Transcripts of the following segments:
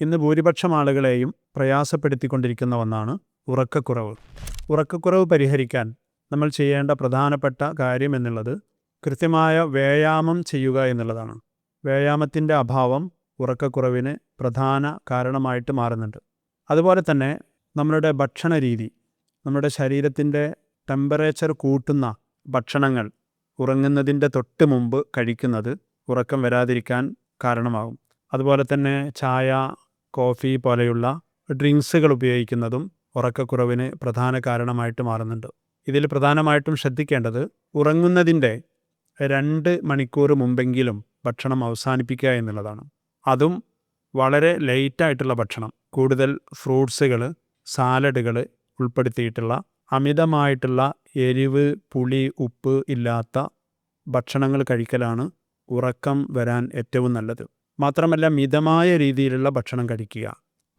ഇന്ന് ഭൂരിപക്ഷം ആളുകളെയും പ്രയാസപ്പെടുത്തിക്കൊണ്ടിരിക്കുന്ന ഒന്നാണ് ഉറക്കക്കുറവ്. ഉറക്കക്കുറവ് പരിഹരിക്കാൻ നമ്മൾ ചെയ്യേണ്ട പ്രധാനപ്പെട്ട കാര്യം എന്നുള്ളത് കൃത്യമായ വ്യായാമം ചെയ്യുക എന്നുള്ളതാണ്. വ്യായാമത്തിൻ്റെ അഭാവം ഉറക്കക്കുറവിന് പ്രധാന കാരണമായിട്ട് മാറുന്നുണ്ട്. അതുപോലെ തന്നെ നമ്മളുടെ ഭക്ഷണ രീതി, നമ്മുടെ ശരീരത്തിൻ്റെ ടെമ്പറേച്ചർ കൂട്ടുന്ന ഭക്ഷണങ്ങൾ ഉറങ്ങുന്നതിൻ്റെ തൊട്ട് മുമ്പ് കഴിക്കുന്നത് ഉറക്കം വരാതിരിക്കാൻ കാരണമാകും. അതുപോലെ തന്നെ ചായ, കോഫി പോലെയുള്ള ഡ്രിങ്ക്സുകൾ ഉപയോഗിക്കുന്നതും ഉറക്കക്കുറവിന് പ്രധാന കാരണമായിട്ട് മാറുന്നുണ്ട്. ഇതിൽ പ്രധാനമായിട്ടും ശ്രദ്ധിക്കേണ്ടത് ഉറങ്ങുന്നതിൻ്റെ 2 മണിക്കൂർ മുമ്പെങ്കിലും ഭക്ഷണം അവസാനിപ്പിക്കുക എന്നുള്ളതാണ്. അതും വളരെ ലേറ്റായിട്ടുള്ള ഭക്ഷണം, കൂടുതൽ ഫ്രൂട്ട്സുകൾ, സാലഡുകൾ ഉൾപ്പെടുത്തിയിട്ടുള്ള അമിതമായിട്ടുള്ള എരിവ്, പുളി, ഉപ്പ് ഇല്ലാത്ത ഭക്ഷണങ്ങൾ കഴിക്കലാണ് ഉറക്കം വരാൻ ഏറ്റവും നല്ലത്. മാത്രമല്ല മിതമായ രീതിയിലുള്ള ഭക്ഷണം കഴിക്കുക.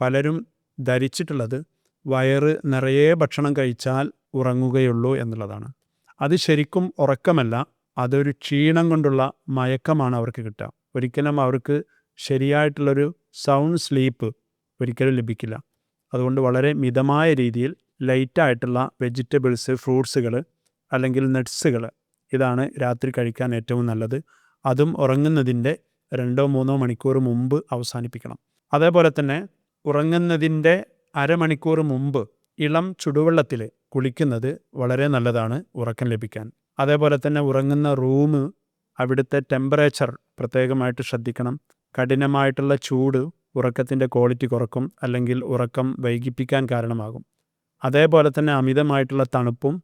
പലരും ധരിച്ചിട്ടുള്ളത് വയറ് നിറയെ ഭക്ഷണം കഴിച്ചാൽ ഉറങ്ങുകയുള്ളൂ എന്നുള്ളതാണ്. അത് ശരിക്കും ഉറക്കമല്ല, അതൊരു ക്ഷീണം കൊണ്ടുള്ള മയക്കമാണ് അവർക്ക് കിട്ടുക. ഒരിക്കലും അവർക്ക് ശരിയായിട്ടുള്ളൊരു സൗണ്ട് സ്ലീപ്പ് ഒരിക്കലും ലഭിക്കില്ല. അതുകൊണ്ട് വളരെ മിതമായ രീതിയിൽ ലൈറ്റായിട്ടുള്ള വെജിറ്റബിൾസ്, ഫ്രൂട്ട്സുകൾ അല്ലെങ്കിൽ നട്ട്സുകൾ, ഇതാണ് രാത്രി കഴിക്കാൻ ഏറ്റവും നല്ലത്. അതും ഉറങ്ങുന്നതിൻ്റെ 2-3 മണിക്കൂർ മുമ്പ് അവസാനിപ്പിക്കണം. അതേപോലെ തന്നെ ഉറങ്ങുന്നതിൻ്റെ അരമണിക്കൂർ മുമ്പ് ഇളം ചുടുവെള്ളത്തിൽ കുളിക്കുന്നത് വളരെ നല്ലതാണ് ഉറക്കം ലഭിക്കാൻ. അതേപോലെ തന്നെ ഉറങ്ങുന്ന റൂം, അവിടുത്തെ ടെമ്പറേച്ചർ പ്രത്യേകമായിട്ട് ശ്രദ്ധിക്കണം. കഠിനമായിട്ടുള്ള ചൂട് ഉറക്കത്തിൻ്റെ ക്വാളിറ്റി കുറക്കും, അല്ലെങ്കിൽ ഉറക്കം വൈകിപ്പിക്കാൻ കാരണമാകും. അതേപോലെ തന്നെ അമിതമായിട്ടുള്ള തണുപ്പും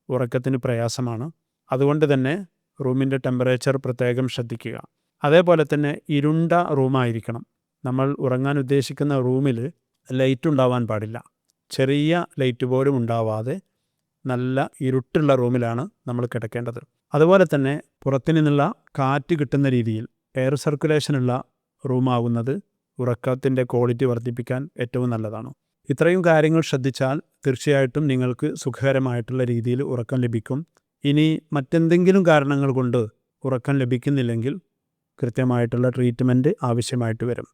ഉറക്കത്തിന് പ്രയാസമാണ്. അതുകൊണ്ട് തന്നെ റൂമിൻ്റെ ടെമ്പറേച്ചർ പ്രത്യേകം ശ്രദ്ധിക്കുക. അതേപോലെ തന്നെ ഇരുണ്ട റൂമായിരിക്കണം. നമ്മൾ ഉറങ്ങാൻ ഉദ്ദേശിക്കുന്ന റൂമിൽ ലൈറ്റ് ഉണ്ടാവാൻ പാടില്ല. ചെറിയ ലൈറ്റ് പോലും ഉണ്ടാവാതെ നല്ല ഇരുട്ടുള്ള റൂമിലാണ് നമ്മൾ കിടക്കേണ്ടത്. അതുപോലെ തന്നെ പുറത്തു നിന്നുള്ള കാറ്റ് കിട്ടുന്ന രീതിയിൽ എയർ സർക്കുലേഷനുള്ള റൂമാകുന്നത് ഉറക്കത്തിൻ്റെ ക്വാളിറ്റി വർദ്ധിപ്പിക്കാൻ ഏറ്റവും നല്ലതാണ്. ഇത്രയും കാര്യങ്ങൾ ശ്രദ്ധിച്ചാൽ തീർച്ചയായിട്ടും നിങ്ങൾക്ക് സുഖകരമായിട്ടുള്ള രീതിയിൽ ഉറക്കം ലഭിക്കും. ഇനി മറ്റെന്തെങ്കിലും കാരണങ്ങൾ കൊണ്ട് ഉറക്കം ലഭിക്കുന്നില്ലെങ്കിൽ കൃത്യമായിട്ടുള്ള ട്രീറ്റ്മെൻറ്റ് ആവശ്യമായിട്ട് വരും.